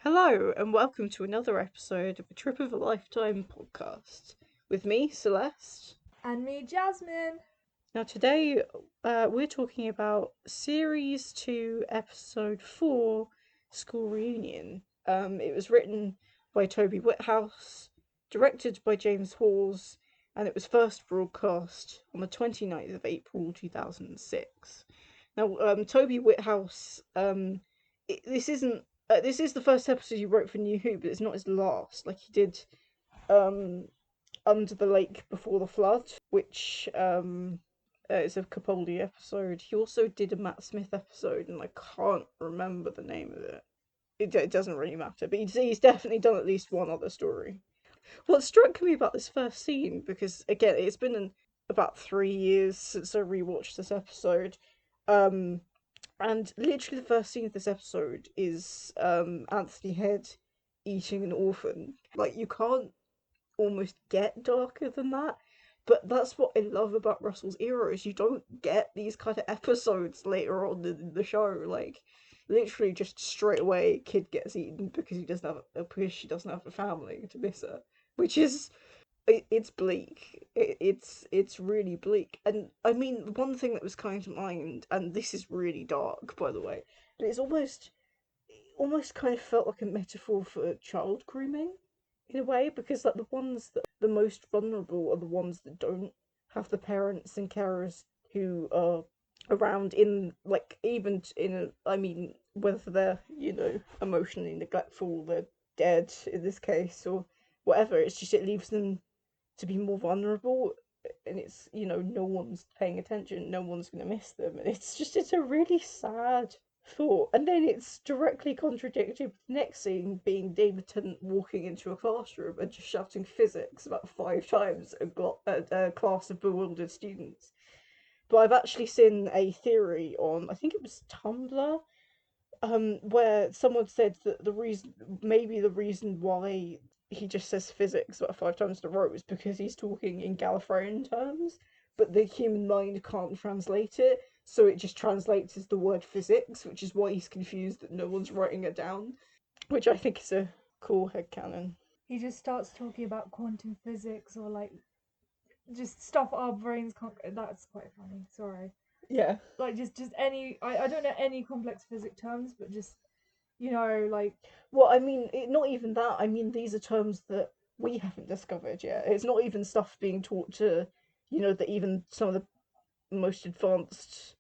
Hello, and welcome to another episode of a Trip of a Lifetime podcast with me, Celeste. And me, Jasmine. Now, today we're talking about Series 2, Episode 4 School Reunion. It was written by Toby Whithouse, directed by James Hawes, and it was first broadcast on the 29th of April 2006. Now, Toby Whithouse, this isn't. This is the first episode he wrote for New Who, but it's not his last. Like he did, um, Under the Lake Before the Flood, which is a Capaldi episode. He also did a Matt Smith episode, and I can't remember the name of it. It doesn't really matter, but he's definitely done at least one other story. What struck me about this first scene, because again, it's been about 3 years since I rewatched this episode, um, and literally the first scene of this episode is Anthony Head eating an orphan. Like you can't almost get darker than that. But that's what I love about Russell's era is you don't get these kind of episodes later on in the show. Like literally just straight away kid gets eaten because she doesn't have a family to miss her. Which is it's bleak. It's really bleak. And I mean one thing that was coming to mind, and this is really dark by the way, but it's almost kind of felt like a metaphor for child grooming in a way because like the ones that the most vulnerable are the ones that don't have the parents and carers who are around in like even in a I mean whether they're emotionally neglectful, they're dead in this case or whatever. It's just it leaves them to be more vulnerable, and it's no one's paying attention, no one's going to miss them, and it's a really sad thought. And then it's directly contradicted with the next scene being David Tennant walking into a classroom and just shouting physics about 5 times at a class of bewildered students. But I've actually seen a theory on, I think it was Tumblr, where someone said that the reason why he just says physics about 5 times in a row is because he's talking in Gallifreyan terms, but the human mind can't translate it, so it just translates as the word physics, which is why he's confused that no one's writing it down, which I think is a cool headcanon. He just starts talking about quantum physics or like just stuff our brains can't. That's quite funny. Sorry. Yeah. Like just any. I don't know any complex physics terms, but just like Well, I mean, not even that. I mean, these are terms that we haven't discovered yet. It's not even stuff being taught to, that even some of the most advanced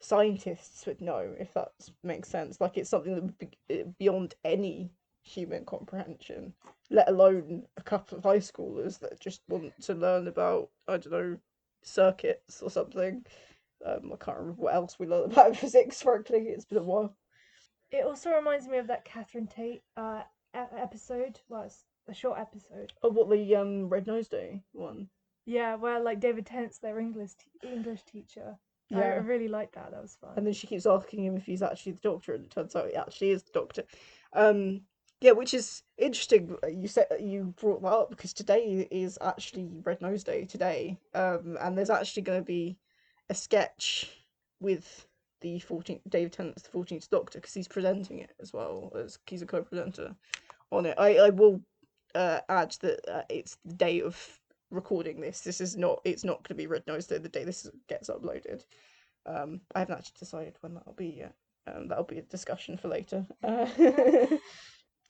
scientists would know, if that makes sense. Like it's something that would be beyond any human comprehension, let alone a couple of high schoolers that just want to learn about, I don't know, circuits or something. I can't remember what else we learned about physics, frankly. It's been a while. it also reminds me of that Catherine Tate episode. Well, it's a short episode. Oh, what, the Red Nose Day one? Yeah, where like David Tennant's their English teacher. I Yeah. really liked that. That was And fun. then she keeps asking him if he's actually the doctor, and it turns out he actually is the doctor. Um, yeah, which is interesting. You brought that up because today is actually Red Nose Day today, and there's actually going to be a sketch with the 14th David Tennant's the 14th Doctor because he's presenting it as well as he's a co-presenter on it. I will add that it's the day of recording this. This is not. It's not going to be Red Nose Day the day this gets uploaded. I haven't actually decided when that'll be yet. That'll be a discussion for later.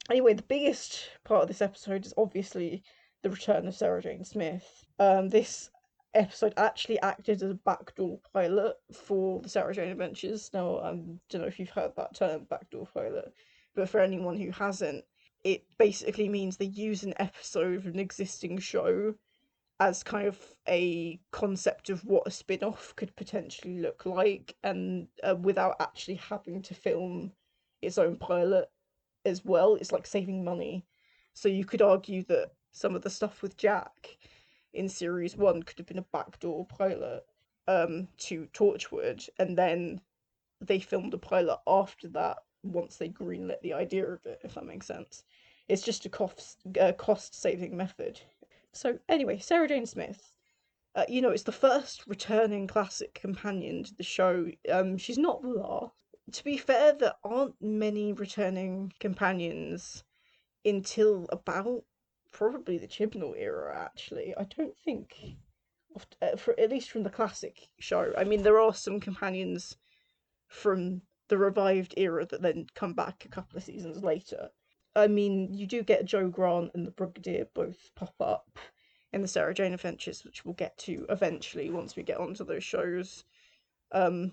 Anyway, the biggest part of this episode is obviously the return of Sarah Jane Smith. This episode actually acted as a backdoor pilot for the Sarah Jane Adventures. Now, I don't know if you've heard that term, backdoor pilot, but for anyone who hasn't, it basically means they use an episode of an existing show as kind of a concept of what a spin-off could potentially look like, and without actually having to film its own pilot as well. It's like saving money. So you could argue that some of the stuff with Jack in series one could have been a backdoor pilot to Torchwood, and then they filmed a pilot after that once they greenlit the idea of it, if that makes sense. It's just a cost saving method. So anyway, Sarah Jane Smith. It's the first returning classic companion to the show. She's not the last. to be fair, there aren't many returning companions until about probably the Chibnall era. Actually, I don't think, for at least from the classic show. I mean, there are some companions from the revived era that then come back a couple of seasons later. I mean, you do get Joe Grant and the Brigadier both pop up in the Sarah Jane Adventures, which we'll get to eventually once we get onto those shows. And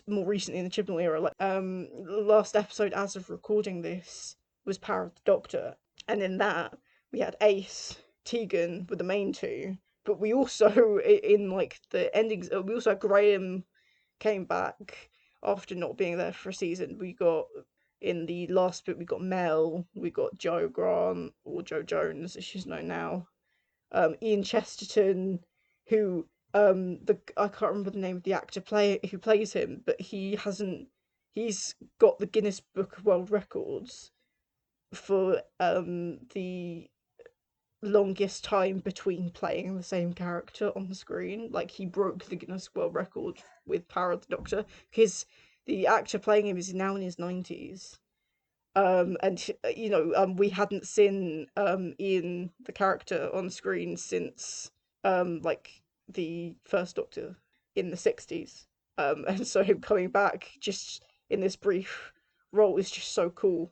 more recently in the Chibnall era, like last episode as of recording this was Power of the Doctor, and in that we had Ace, Tegan were the main two, but we also in like the endings we also had Graham came back after not being there for a season. We got in the last bit we got Mel, we got Joe Grant or Joe Jones as she's known now, Ian Chesterton, who the I can't remember the name of the actor play who plays him, but he's got the Guinness Book of World Records for the longest time between playing the same character on the screen. Like he broke the Guinness World Record with Power of the Doctor because the actor playing him is now in his 90s. And we hadn't seen Ian the character on screen since like the first Doctor in the 60s. And so him coming back just in this brief role is just so cool.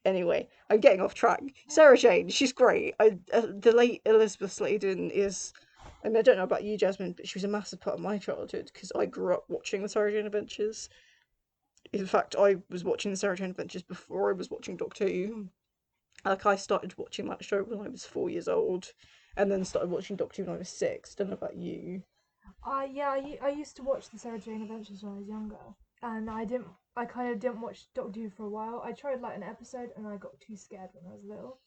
Anyway, I'm getting off track. Sarah Jane, she's great. The late Elizabeth Sladen is. I mean, I don't know about you, Jasmine, but she was a massive part of my childhood because I grew up watching the Sarah Jane Adventures. In fact, I was watching the Sarah Jane Adventures before I was watching Doctor Who. Like, I started watching that show when I was 4 years old, and then started watching Doctor Who when I was six. Don't know about you. Yeah, I used to watch the Sarah Jane Adventures when I was younger, and I kind of didn't watch Doctor Who for a while. I tried like an episode, and I got too scared when I was little.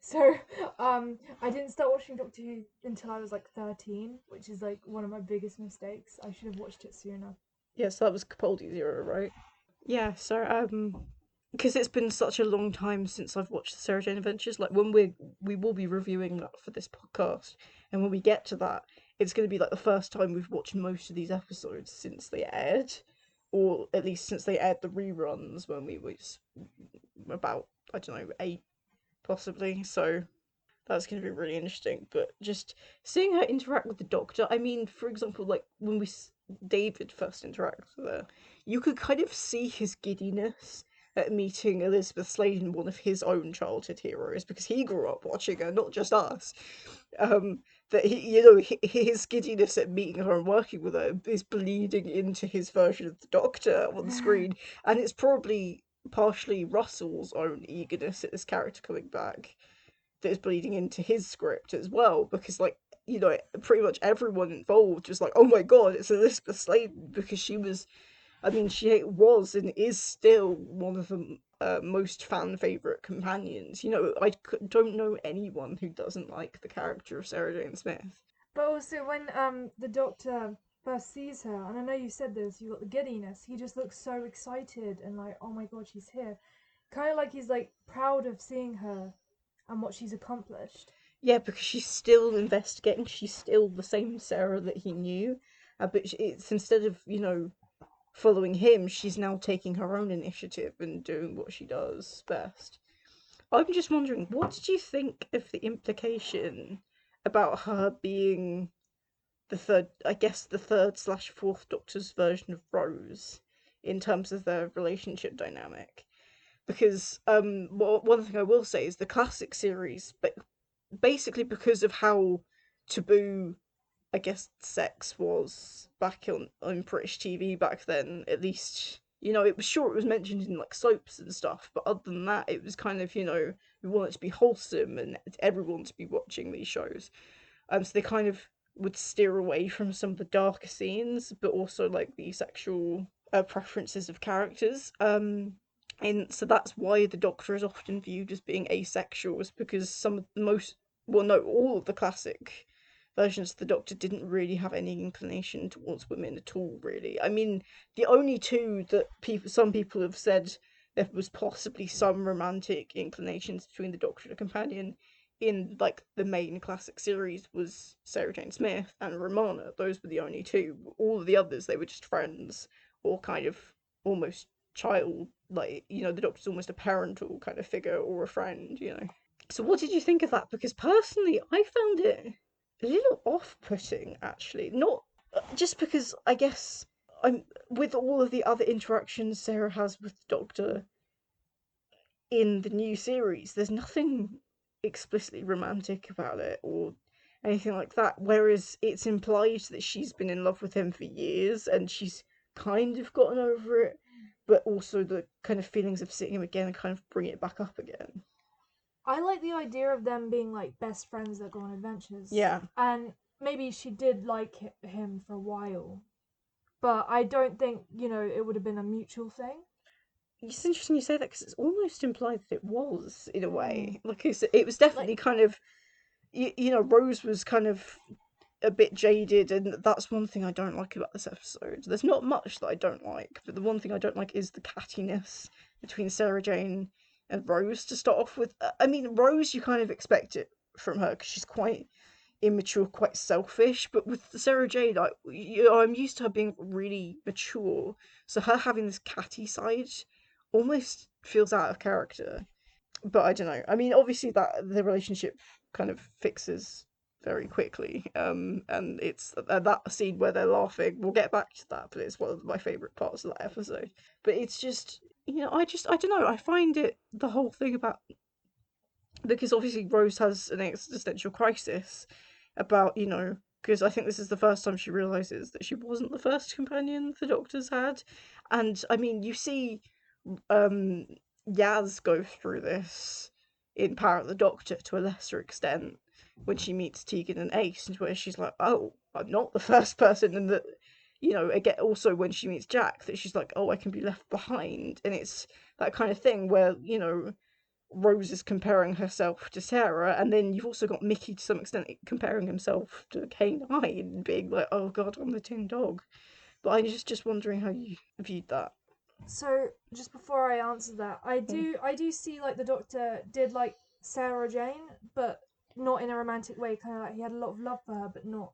So, I didn't start watching Doctor Who until I was like 13, which is like one of my biggest mistakes. I should have watched it sooner. Yeah, so that was Capaldi's era, right? Yeah, so because it's been such a long time since I've watched the Sarah Jane Adventures. Like when we will be reviewing that for this podcast, and when we get to that, it's going to be like the first time we've watched most of these episodes since they aired, or at least since they aired the reruns when we was about I don't know 8 possibly. So that's going to be really interesting. But just seeing her interact with the Doctor, I mean, for example, like when David first interacts with her, you could kind of see his giddiness at meeting Elizabeth Sladen, one of his own childhood heroes, because he grew up watching her, not just us. Um, that his giddiness at meeting her and working with her is bleeding into his version of the Doctor on the screen, and it's probably partially Russell's own eagerness at this character coming back that is bleeding into his script as well, because like pretty much everyone involved was like, oh my god, it's Elizabeth Sladen, because she was, I mean, she was and is still one of the most fan favorite companions. Don't know anyone who doesn't like the character of Sarah Jane Smith. But also when the Doctor first sees her, and I know you said this, you got the giddiness. He just looks so excited and like, oh my god, she's here. Kind of like he's like proud of seeing her and what she's accomplished. Yeah, because she's still investigating. She's still the same Sarah that he knew, but it's instead of following him, she's now taking her own initiative and doing what she does best. I'm just wondering, what did you think of the implication about her being the third, I guess the third slash fourth Doctor's version of Rose in terms of their relationship dynamic? Because one thing I will say is the classic series, but basically because of how taboo I guess sex was back on British TV back then, at least. It was sure it was mentioned in like soaps and stuff, but other than that, it was kind of, we want it to be wholesome and everyone to be watching these shows. So they kind of would steer away from some of the darker scenes, but also like the sexual preferences of characters. And so that's why the Doctor is often viewed as being asexual, is because some of the most, well, no, all of the classic versions of the Doctor didn't really have any inclination towards women at all, really. I mean, the only two that some people have said there was possibly some romantic inclinations between the Doctor and a companion in like the main classic series was Sarah Jane Smith and Romana. Those were the only two. All of the others, they were just friends or kind of almost child, like, the Doctor's almost a parental kind of figure or a friend. So what did you think of that? Because personally, I found it a little off-putting, actually. Not just because I guess I'm with all of the other interactions Sarah has with the Doctor in the new series, there's nothing explicitly romantic about it or anything like that. Whereas it's implied that she's been in love with him for years and she's kind of gotten over it, but also the kind of feelings of seeing him again and kind of bring it back up again. I like the idea of them being like best friends that go on adventures, Yeah. and maybe she did like him for a while, but I don't think it would have been a mutual thing. It's interesting you say that because it's almost implied that it was in a Mm. way. Like it was definitely Like kind of Rose was kind of a bit jaded, and that's one thing I don't like about this episode. There's not much that I don't like, but the one thing I don't like is the cattiness between Sarah Jane and Rose to start off with. I mean, Rose, you kind of expect it from her because she's quite immature, quite selfish. But with Sarah Jane, I'm used to her being really mature, so her having this catty side almost feels out of character. But I don't know. I mean, obviously that the relationship kind of fixes very quickly. And it's that scene where they're laughing. We'll get back to that, but it's one of my favorite parts of that episode. But it's just, I don't know. I find it the whole thing about because obviously Rose has an existential crisis about because I think this is the first time she realizes that she wasn't the first companion the Doctor's had, and I mean you see um Yaz go through this in Power of the Doctor to a lesser extent when she meets Tegan and Ace, where she's like, oh, I'm not the first person, and that again also when she meets Jack that she's like, oh, I can be left behind, and it's that kind of thing where Rose is comparing herself to Sarah, and then you've also got Mickey to some extent comparing himself to K9 and being like, oh god, I'm the tin dog. But I'm just wondering how you viewed that. So just before I answer that, Mm. I do see like the Doctor did like Sarah Jane, but not in a romantic way. Kind of like he had a lot of love for her, but not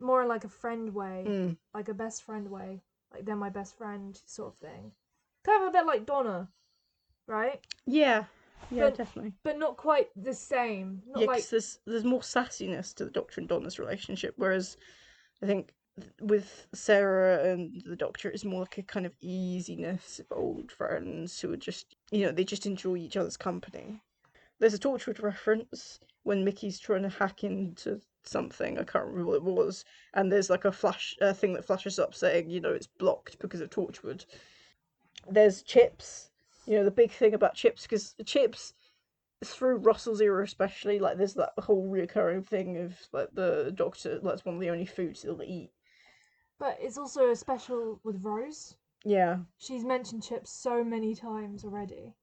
more in like a friend way, Mm. like a best friend way, like they're my best friend sort of thing. Kind of a bit like Donna, right? Yeah, yeah, But definitely. not quite the same. Not Yeah, because like there's more sassiness to the Doctor and Donna's relationship, whereas I think with Sarah and the Doctor, it's more like a kind of easiness of old friends who are just they just enjoy each other's company. There's a Torchwood reference when Mickey's trying to hack into something. I can't remember what it was, and there's like a flash thing that flashes up saying it's blocked because of Torchwood. There's Chips. The big thing about Chips because Chips through Russell's era especially, like there's that whole reoccurring thing of like the Doctor. That's one of the only foods he'll eat. but it's also a special with Rose. Yeah, She's mentioned chips so many times already.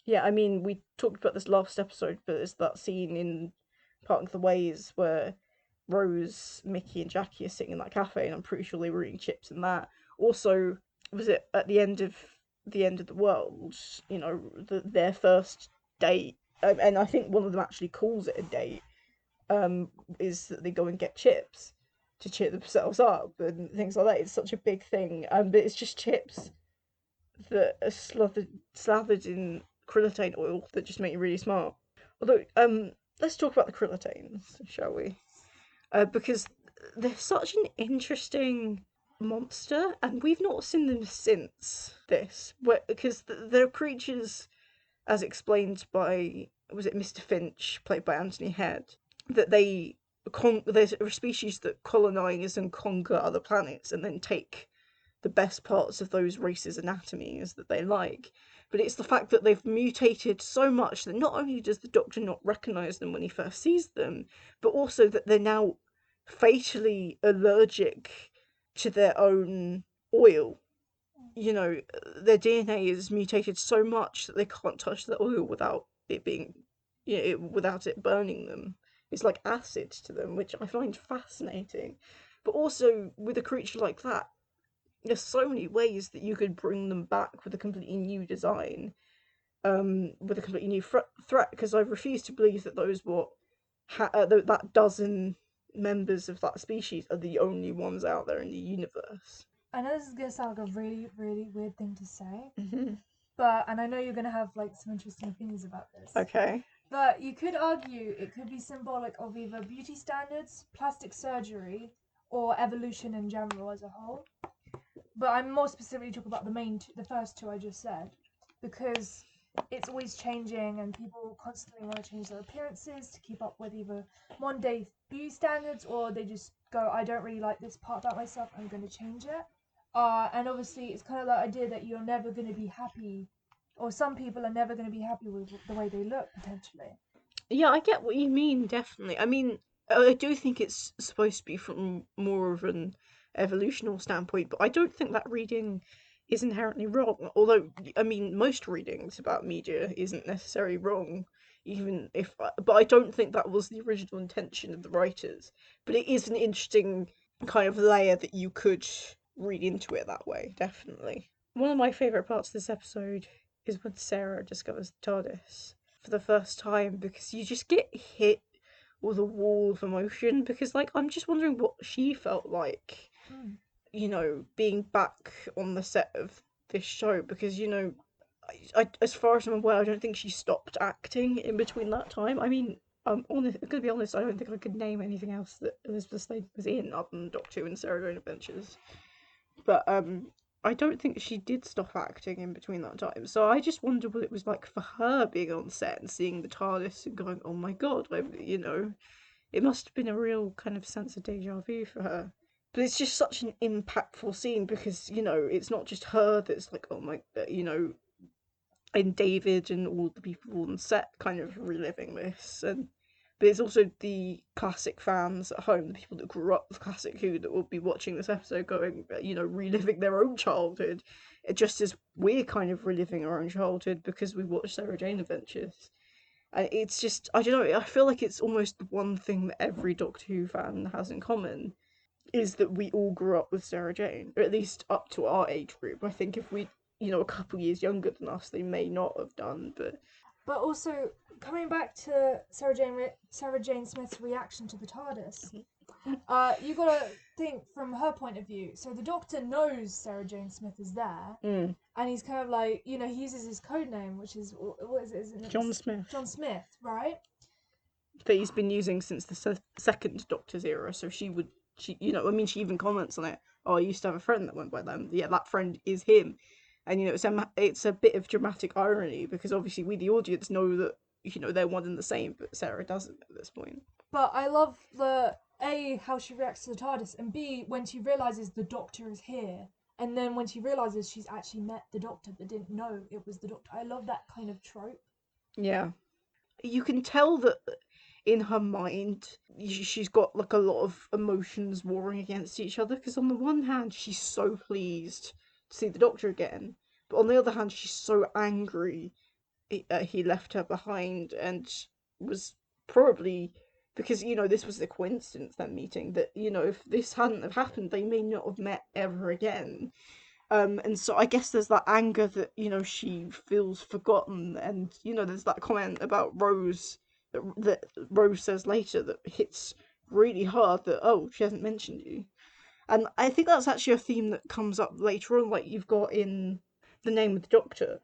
yeah. I mean, we talked about this last episode, but it's that scene in Part of the Ways where Rose, Mickey, and Jackie are sitting in that cafe, and I'm pretty sure they were eating chips in that. Also, was it at the end of the world? Their first date, and I think one of them actually calls it a date. Um, is that they go and get chips to cheer themselves up and things like that. It's such a big thing, but it's just chips that are slathered in krillitane oil that just make you really smart. Although, let's talk about the krillitanes, shall we? Because they're such an interesting monster, and we've not seen them since this. Because they're creatures, as explained by was it Mr. Finch, played by Anthony Head, that there's a species that colonize and conquer other planets and then take the best parts of those races' anatomies that they like. But it's the fact that they've mutated so much that not only does the Doctor not recognise them when he first sees them, but also that they're now fatally allergic to their own oil. Their DNA is mutated so much that they can't touch the oil without it being, without it burning them. It's like acid to them, which I find fascinating. But also, with a creature like that, there's so many ways that you could bring them back with a completely new design, with a completely new threat. Because I refuse to believe that that dozen members of that species are the only ones out there in the universe. I know this is gonna sound like a really, really weird thing to say, Hmm. but and I know you're gonna have like some interesting opinions about this. Okay. But you could argue it could be symbolic of either beauty standards, plastic surgery, or evolution in general as a whole. But I'm more specifically talking about the first two I just said, because it's always changing and people constantly want to change their appearances to keep up with either modern day beauty standards, or they just go, I don't really like this part about myself, I'm going to change it. And obviously, it's kind of the idea that you're never going to be happy, or some people are never going to be happy with the way they look potentially. Yeah, I get what you mean, definitely. I mean, I do think it's supposed to be from more of an evolutional standpoint, but I don't think that reading is inherently wrong. Although, I mean, most readings about media isn't necessarily wrong, even if. But I don't think that was the original intention of the writers. But it is an interesting kind of layer that you could read into it that way, definitely. One of my favourite parts of this episode is when Sarah discovers the TARDIS for the first time because you just get hit with a wall of emotion because like I'm just wondering what she felt like, Mm. being back on the set of this show because as far as I'm aware, I don't think she stopped acting in between that time. I mean, I'm gonna be honest, I don't think I could name anything else that Elizabeth Slade was in other than Doctor Who and Sarah Jane Adventures. But I don't think she did stop acting in between that time. So I just wonder what it was like for her being on set and seeing the TARDIS and going, "Oh my god!" It must have been a real kind of sense of deja vu for her. But it's just such an impactful scene because it's not just her that's like, "Oh my," and David and all the people on set kind of reliving this, and but it's also the classic fans at home, the people that grew up with Classic Who, that will be watching this episode, going, reliving their own childhood, just as we're kind of reliving our own childhood because we watched Sarah Jane Adventures. And it's just, I don't know, I feel like it's almost the one thing that every Doctor Who fan has in common is that we all grew up with Sarah Jane, or at least up to our age group. I think if we, a couple years younger than us, they may not have done, but But also, coming back to Sarah Jane Smith's reaction to the TARDIS, you gotta think from her point of view. So the Doctor knows Sarah Jane Smith is there, mm, and he's kind of like, he uses his code name, which is what is it? Isn't it John Smith, John Smith, right? that he's been using since the second Doctor's era. So I mean, she even comments on it. Oh, I used to have a friend that went by them. Yeah, that friend is him, and it's a bit of dramatic irony because obviously we the audience know that they're one and the same, but Sarah doesn't at this point. But I love the A, how she reacts to the TARDIS, and B, when she realizes the Doctor is here, and then when she realizes she's actually met the Doctor but didn't know it was the Doctor. I love that kind of trope. Yeah, you can tell that in her mind she's got like a lot of emotions warring against each other because on the one hand she's so pleased to see the Doctor again, but on the other hand she's so angry he left her behind and was probably because this was a coincidence, that meeting, that if this hadn't have happened they may not have met ever again. And so I guess there's that anger that she feels forgotten, and there's that comment about Rose that Rose says later that hits really hard, that she hasn't mentioned you. And I think that's actually a theme that comes up later on, like you've got in The Name of the Doctor,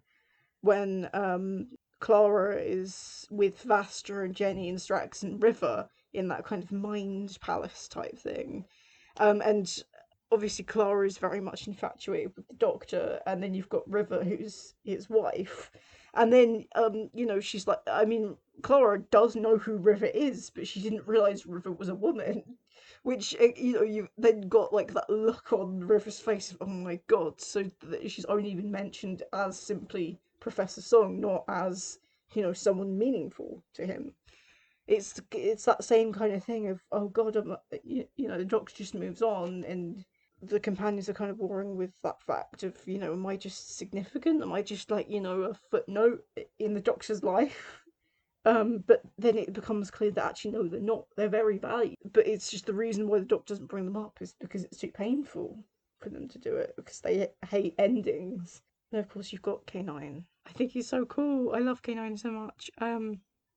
when Clara is with Vasta and Jenny and Strax and River in that kind of mind palace type thing. And obviously Clara is very much infatuated with the Doctor, and then you've got River, who's his wife. And then, she's like, I mean, Clara does know who River is, but she didn't realise River was a woman. Which, you then got like that look on River's face of, oh my god, so that she's only been mentioned as simply Professor Song, not as, someone meaningful to him. It's that same kind of thing of, oh god, the Doctor just moves on, and the companions are kind of warring with that fact of, am I just significant? Am I just like, a footnote in the Doctor's life? But then it becomes clear that actually no, they're not. They're very valued. But it's just the reason why the Doctor doesn't bring them up is because it's too painful for them to do it, because they hate endings. And of course, you've got K9. I think he's so cool. I love K9 so much.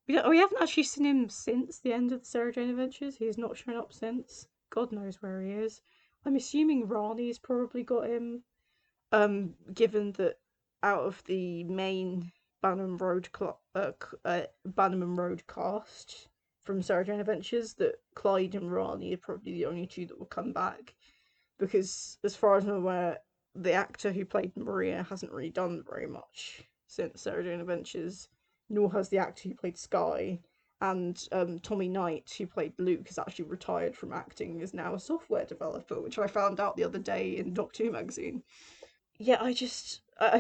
We haven't actually seen him since the end of the Sarah Jane Adventures. He's not shown up since. God knows where he is. I'm assuming Rani's probably got him. Given that out of the main Bannerman Road cast from Sarah Jane Adventures, that Clyde and Rani are probably the only two that will come back. Because as far as I'm aware, the actor who played Maria hasn't really done very much since Sarah Jane Adventures, nor has the actor who played Sky. And Tommy Knight, who played Luke, has actually retired from acting, is now a software developer, which I found out the other day in Doctor Who magazine. Yeah, I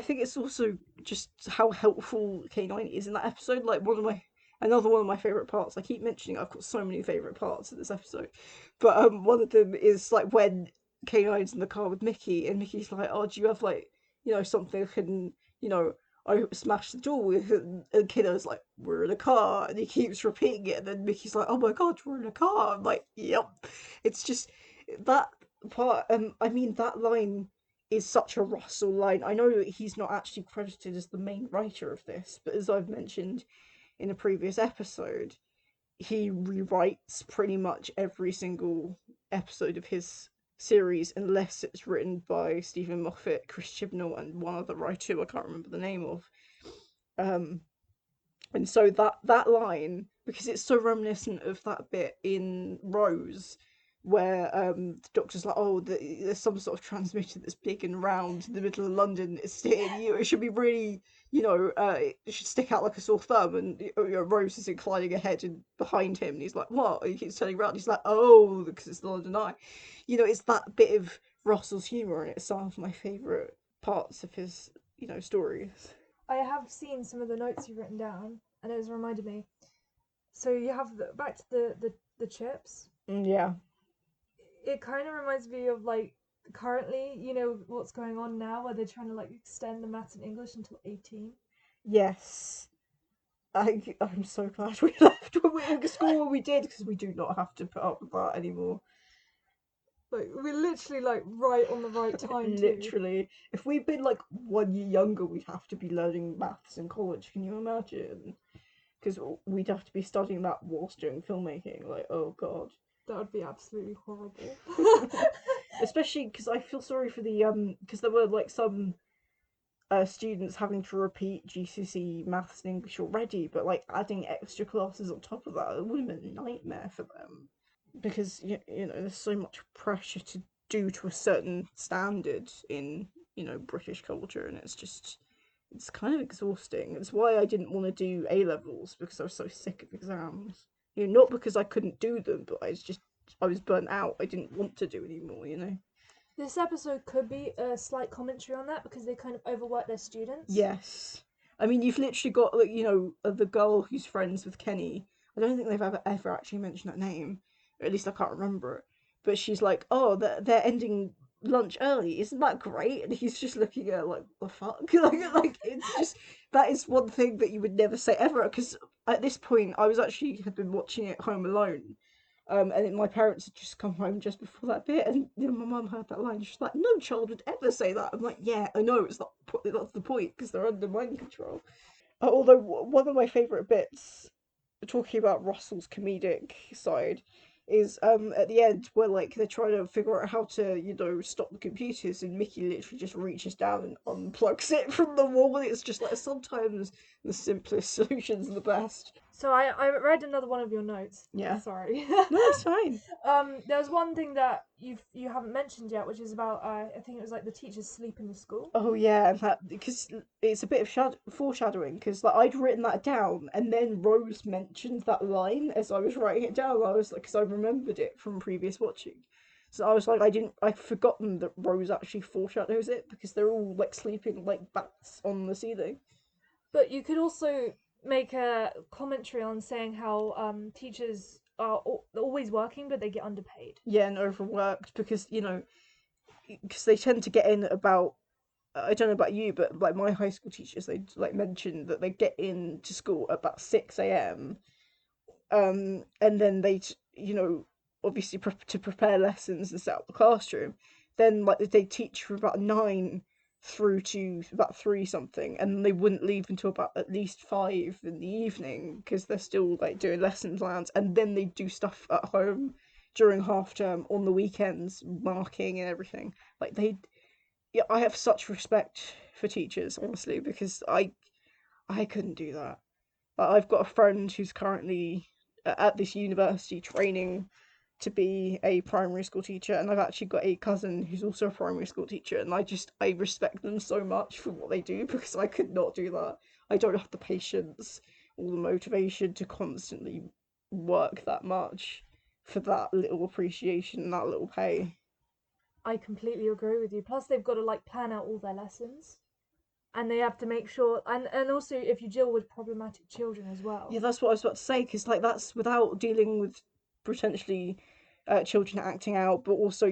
think it's also just how helpful K9 is in that episode. Like another one of my favorite parts. I keep mentioning I've got so many favorite parts of this episode, but one of them is like when K9's in the car with Mickey, and Mickey's like, "Oh, do you have like something I can I smash the door with?" And Kiddo's like, "We're in a car," and he keeps repeating it, and then Mickey's like, "Oh my god, we're in a car." I'm like, "Yep." It's just that part. I mean that line is such a Russell line. I know that he's not actually credited as the main writer of this, but as I've mentioned in a previous episode, he rewrites pretty much every single episode of his series unless it's written by Stephen Moffat, Chris Chibnall, and one other writer who I can't remember the name of. Um, and so that line, because it's so reminiscent of that bit in Rose where the doctor's like, oh, there's some sort of transmitter that's big and round in the middle of London. It's it should be really, it should stick out like a sore thumb. And Rose is inclining her head and behind him, and he's like, what? And he keeps turning around. He's like, oh, because it's the London Eye. It's that bit of Russell's humour, and it's some of my favourite parts of his, stories. I have seen some of the notes you've written down, and it has reminded me. So you have back to the chips. Yeah. It kind of reminds me of like currently, what's going on now, where they're trying to like extend the maths and English until 18. Yes. I'm so glad we left when we were school when we did, because we do not have to put up with that anymore. Like we're literally like right on the right time too. Literally, if we'd been like 1 year younger, we'd have to be learning maths in college. Can you imagine? Because we'd have to be studying that whilst doing filmmaking. Like, oh god. That would be absolutely horrible. Especially because I feel sorry for because there were like some students having to repeat GCSE maths and English already, but like adding extra classes on top of that, it would have been a nightmare for them because there's so much pressure to do to a certain standard in British culture, and it's kind of exhausting. It's why I didn't want to do A levels, because I was so sick of exams. Not because I couldn't do them, but I was burnt out. I didn't want to do anymore. This episode could be a slight commentary on that because they kind of overwork their students. Yes. I mean, you've literally got, like, the girl who's friends with Kenny. I don't think they've ever actually mentioned that name, or at least I can't remember it. But she's like, oh, they're ending lunch early. Isn't that great? And he's just looking at her like, the fuck? like it's just, that is one thing that you would never say ever. Because at this point, I had been watching it home alone. And my parents had just come home just before that bit, and my mum heard that line. She's like, "No child would ever say that." I'm like, "Yeah, I know. That's the point, because they're under mind control." Although one of my favourite bits, talking about Russell's comedic side, is at the end where like they're trying to figure out how to stop the computers, and Mickey literally just reaches down and unplugs it from the wall. And it's just like, sometimes the simplest solutions are the best. So I read another one of your notes. Yeah. Sorry. No, that's fine. There was one thing that you haven't mentioned yet, which is about I think it was like the teachers sleep in the school. Oh yeah, that, because it's a bit of foreshadowing. Because like I'd written that down, and then Rose mentioned that line as I was writing it down. I was like, because I remembered it from previous watching, so I was like, I'd forgotten that Rose actually foreshadows it, because they're all like sleeping like bats on the ceiling. But you could also make a commentary on saying how teachers are always working, but they get underpaid. Yeah, and overworked, because because they tend to get in at about, I don't know about you, but like my high school teachers, they like mentioned that they get into school at about 6 a.m. And then obviously to prepare lessons and set up the classroom. Then like they teach from about 9 through to about 3 something, and they wouldn't leave until about at least 5 in the evening, because they're still like doing lesson plans, and then they do stuff at home during half term on the weekends, marking and everything. Like yeah, I have such respect for teachers, honestly, because I couldn't do that. Like, I've got a friend who's currently at this university training to be a primary school teacher, and I've actually got a cousin who's also a primary school teacher, and I respect them so much for what they do because I could not do that. I don't have the patience or the motivation to constantly work that much for that little appreciation and that little pay. I completely agree with you. Plus, they've got to like plan out all their lessons, and they have to make sure, and also if you deal with problematic children as Yeah, well. that's what I was about to say, because like that's without dealing with potentially children acting out, but also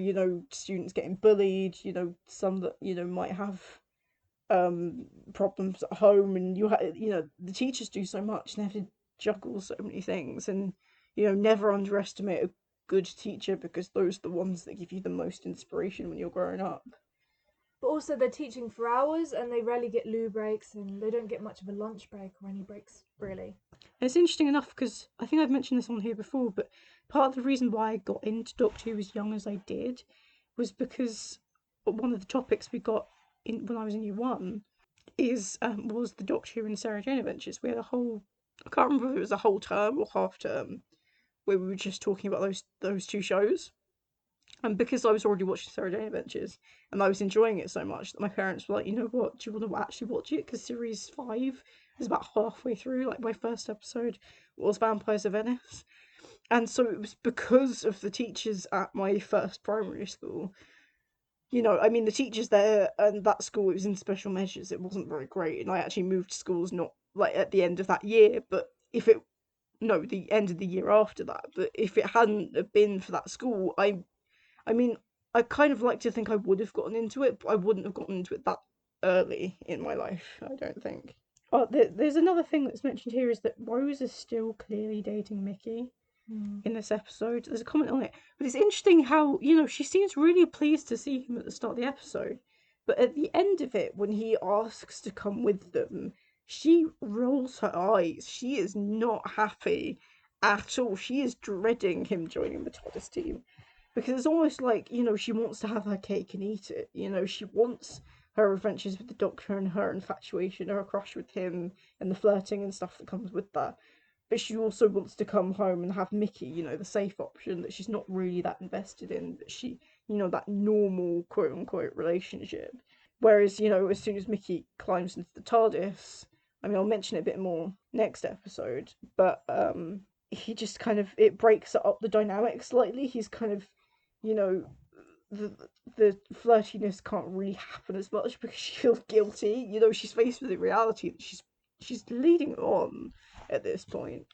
students getting bullied. Some that might have problems at home, and the teachers do so much and they have to juggle so many things, and never underestimate a good teacher because those are the ones that give you the most inspiration when you're growing up. But also, they're teaching for hours, and they rarely get loo breaks, and they don't get much of a lunch break or any breaks really. And it's interesting enough because I think I've mentioned this on here before, but part of the reason why I got into Doctor Who as young as I did was because one of the topics we got in when I was in year one is was the Doctor Who and Sarah Jane Adventures. We had a whole, I can't remember if it was a whole term or half term, where we were just talking about those two shows. And because I was already watching Sarah Jane Adventures and I was enjoying it so much that my parents were like, you know what, do you want to actually watch it? Because series 5 is about halfway through. Like, my first episode was Vampires of Venice. And so it was because of the teachers at my first primary school. I mean, the teachers there and that school, it was in special measures. It wasn't very great. And I actually moved schools not like at the end of that year, but if it, no, the end of the year after that. But if it hadn't have been for that school, I mean, I kind of like to think I would have gotten into it, but I wouldn't have gotten into it that early in my life, I don't think. Oh, there's another thing that's mentioned here is that Rose is still clearly dating Mickey Hmm. in this episode. There's a comment on it, but it's interesting how, she seems really pleased to see him at the start of the episode, but at the end of it, when he asks to come with them, she rolls her eyes. She is not happy at all. She is dreading him joining the TARDIS team because it's almost like she wants to have her cake and eat it. She wants her adventures with the Doctor and her infatuation, her crush with him, and the flirting and stuff that comes with that. But she also wants to come home and have Mickey, the safe option that she's not really that invested in, but she, that normal quote unquote relationship. Whereas, as soon as Mickey climbs into the TARDIS, I mean, I'll mention it a bit more next episode, but he just kind of, it breaks up the dynamic slightly. He's kind of, you know, the the flirtiness can't really happen as much because she feels guilty. She's faced with the reality that she's leading on at this point.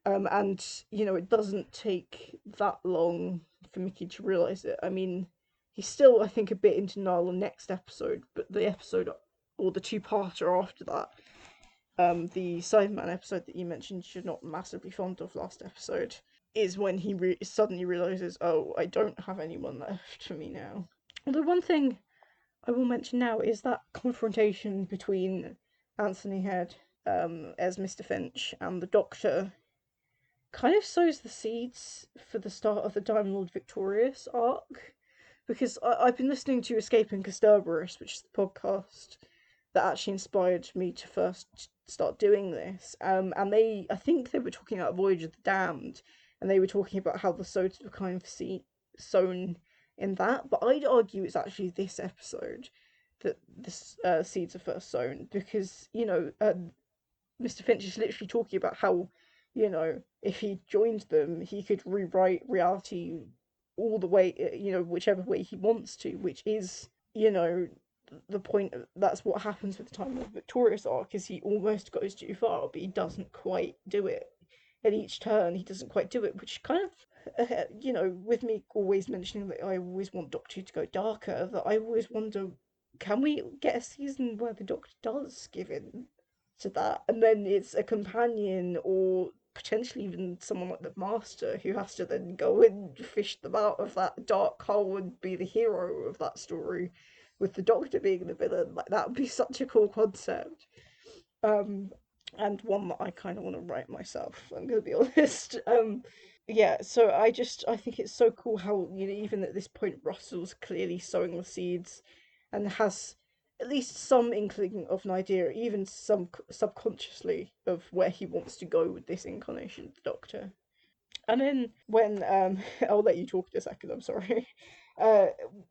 And it doesn't take that long for Mickey to realize it. I mean, he's still, I think, a bit in denial on next episode, but the episode or the two-parter after that, the Cyberman episode that you mentioned you're not massively fond of last episode, is when he suddenly realizes, oh, I don't have anyone left for me now. Although one thing I will mention now is that confrontation between Anthony Head as Mr. Finch and the Doctor kind of sows the seeds for the start of the Time Lord Victorious arc. Because I've been listening to Escaping Castorberus, which is the podcast that actually inspired me to first start doing this. And I think they were talking about Voyage of the Damned, and they were talking about how the sods were kind of sown in that. But I'd argue it's actually this episode that the seeds are first sown, because Mr. Finch is literally talking about how, if he joined them, he could rewrite reality all the way, whichever way he wants to, which is, the point. That's what happens with the Time of Victorious arc, is he almost goes too far, but he doesn't quite do it. At each turn, he doesn't quite do it, which kind of, with me always mentioning that I always want Doctor Who to go darker, that I always wonder, can we get a season where the Doctor does give in to that, and then it's a companion or potentially even someone like the Master who has to then go and fish them out of that dark hole and be the hero of that story, with the Doctor being the villain. Like, that would be such a cool concept. Um, and one that I kind of want to write myself. I'm gonna be honest. yeah, so I think it's so cool how, you know, even at this point Russell's clearly sowing the seeds and has at least some inkling of an idea, even some subconsciously, of where he wants to go with this incarnation of the Doctor. And then when I'll let you talk in a second, I'm sorry. Uh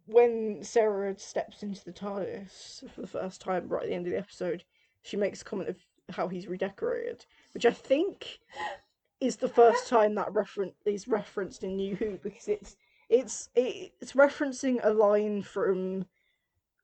when Sarah steps into the TARDIS for the first time right at the end of the episode, she makes a comment of how he's redecorated, which I think is the first time that reference is referenced in New Who, because it's referencing a line from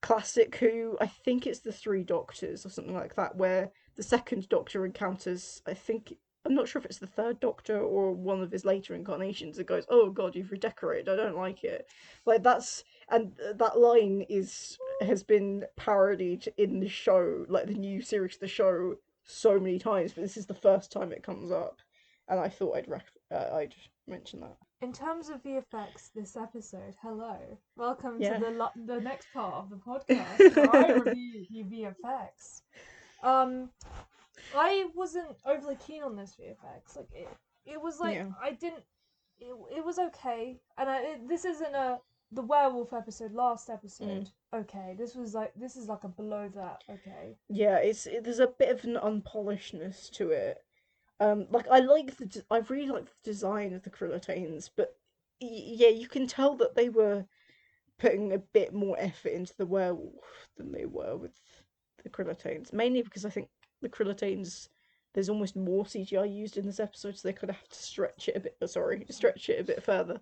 classic Who. I think it's the Three Doctors or something like that, where the second Doctor encounters, I think, I'm not sure if it's the third Doctor or one of his later incarnations. It goes, "Oh God, you've redecorated. I don't like it." Like that's and that line is has been parodied in the show, like the new series of the show, so many times. But this is the first time it comes up, and I thought I'd mention that. In terms of VFX, this episode, hello, welcome to Yeah. the next part of the podcast where I review the VFX. Um, I wasn't overly keen on this VFX. Like it was like Yeah. I didn't. It was okay, and this isn't a the werewolf episode. Last Mm. episode, okay. This is like a below that. Okay. Yeah, there's a bit of an unpolishedness to it. Like I like I really like the design of the Krillitanes, but yeah, you can tell that they were putting a bit more effort into the werewolf than they were with the Krillitanes. Mainly because I think the Krillitanes, there's almost more CGI used in this episode, so they could have to stretch it a bit. Sorry, stretch it a bit further.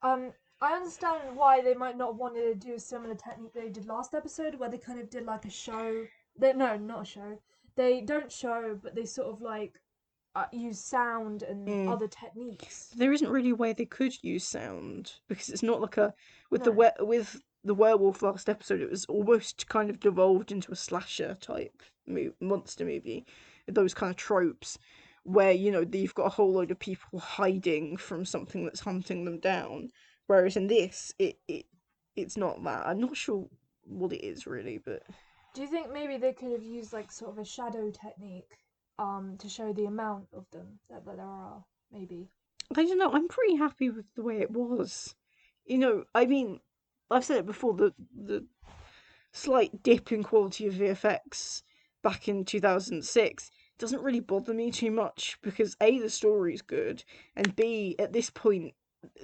Um, I understand why they might not want to do a similar technique they did last episode, where they kind of did like a show. They no, not a show. They don't show, but they sort of like use sound and Mm. other techniques. There isn't really a way they could use sound because it's not like a No. with the werewolf last episode. It was almost kind of devolved into a slasher type monster movie, those kind of tropes where you know you've got a whole load of people hiding from something that's hunting them down. Whereas in this, it's not that. I'm not sure what it is really, but Do you think maybe they could have used like sort of a shadow technique, to show the amount of them that there are? Maybe. I don't know. I'm pretty happy with the way it was. You know, I mean, I've said it before. The slight dip in quality of VFX back in 2006 doesn't really bother me too much because A, the story's good, and B, at this point,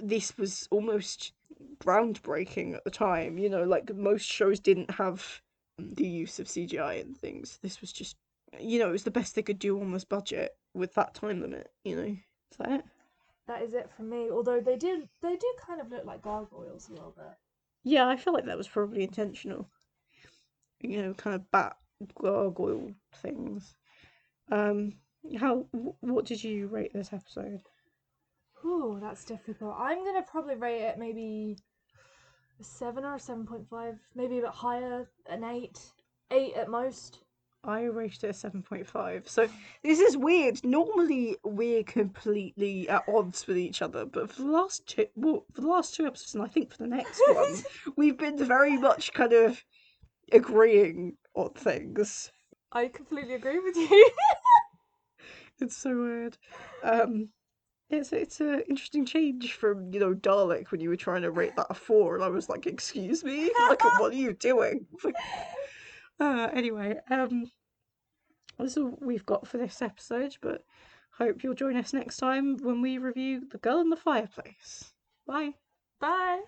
this was almost groundbreaking at the time. You know, like most shows didn't have the use of CGI and things. This was just, you know, it was the best they could do on this budget with that time limit, you know. Is that it? That is it for me. Although they do kind of look like gargoyles a little bit. Yeah, I feel like that was probably intentional. You know, kind of bat gargoyle things. Um, what did you rate this episode? Ooh, that's difficult. I'm gonna probably rate it maybe a 7 or a 7.5, maybe a bit higher, an 8, 8 at most. I rated it a 7.5. So this is weird. Normally we're completely at odds with each other, but for the last two episodes, and I think for the next one, we've been very much kind of agreeing on things. I completely agree with you. It's so weird. Um, it's a interesting change from, you know, Dalek when you were trying to rate that a 4, and I was like, excuse me, like what are you doing? Anyway, that's all we've got for this episode, but hope you'll join us next time when we review The Girl in the Fireplace. Bye. Bye.